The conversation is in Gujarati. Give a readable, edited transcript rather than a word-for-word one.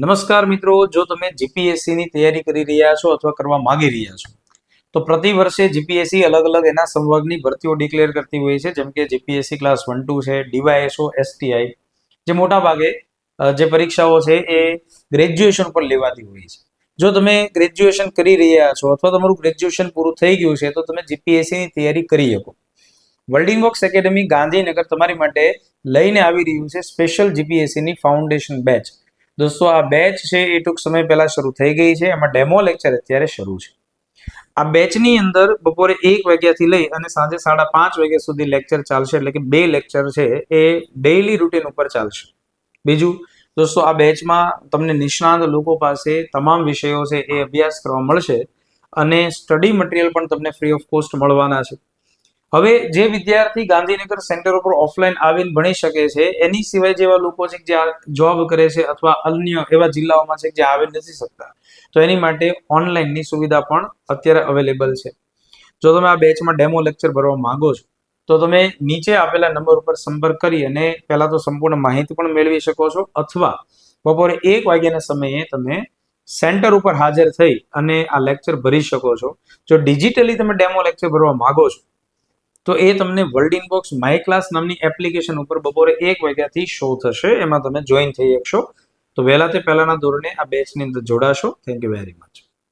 નમસ્કાર મિત્રો, જો તમે જીપીએસસી ની તૈયારી કરી રહ્યા છો અથવા કરવા માંગી રહ્યા છો તો પ્રતિ વર્ષે જીપીએસસી અલગ અલગ એના સંવર્ગની ભરતીઓ ડિક્લેર કરતી હોય છે, જેમ કે જીપીએસસી ક્લાસ 1-2 છે, ડીવાયએસઓ, એસટીઆઈ, જે મોટા ભાગે જે પરીક્ષાઓ છે એ ગ્રેજ્યુએશન પર લેવાતી હોય છે. જો તમે ગ્રેજ્યુએશન કરી રહ્યા છો અથવા તમારું ગ્રેજ્યુએશન પૂરું થઈ ગયું છે તો તમે જીપીએસસી ની તૈયારી કરી શકો. વર્લ્ડિંગ વર્ક્સ એકેડમી ગાંધીનગર તમારી માટે લઈને આવી રહ્યું છે સ્પેશિયલ જીપીએસસી ની ફાઉન્ડેશન બેચ. દોસ્તો, આ બેચ છે એ ટૂંક સમય પહેલા શરૂ થઈ ગઈ છે. એમાં ડેમો લેક્ચર અત્યારે શરૂ છે. આ બેચની અંદર બપોરે 1 વાગ્યાથી લઈ અને સાંજે 5:30 વાગ્યા સુધી લેક્ચર ચાલશે, એટલે કે 2 લેક્ચર છે એ ડેઈલી રૂટીન ઉપર ચાલશે. બીજું દોસ્તો, આ બેચમાં તમને નિષ્ણાંત લોકો પાસે તમામ વિષયો છે એ અભ્યાસ કરવા મળશે અને સ્ટડી મટીરિયલ પણ તમને ફ્રી ઓફ કોસ્ટ મળવાના છે. હવે જે વિદ્યાર્થી ગાંધીનગર સેન્ટર ઉપર ઓફલાઈન આવીને ભણી શકે છે, એની સિવાય જેવા લોકો છે જે જોબ કરે છે અથવા અન્ય એવા જિલ્લાઓમાં છે જે આવી નથી શકતા, તો એની માટે ઓનલાઈનની સુવિધા પણ અત્યારે અવેલેબલ છે. જો તમે આ બેચમાં ડેમો લેક્ચર ભરવા માંગો છો તો તમે નીચે આપેલા નંબર ઉપર સંપર્ક કરી અને પહેલા તો સંપૂર્ણ માહિતી પણ મેળવી શકો છો, અથવા બપોરે 1 વાગ્યાના સમયે તમે સેન્ટર ઉપર હાજર થઈ અને આ લેક્ચર ભરી શકો છો. જો ડિજિટલી તમે ડેમો લેક્ચર ભરવા માંગો છો તો એ તમને વર્લ્ડિંગ બોક્સ માય ક્લાસ નામની એપ્લિકેશન ઉપર બપોરે 1 વાગ્યાથી શો થશે. એમાં તમે જોઈન થઈ શકશો. તો વહેલા તે પહેલાના ધોરણે આ બેચની અંદર જોડાશો. Thank you very much.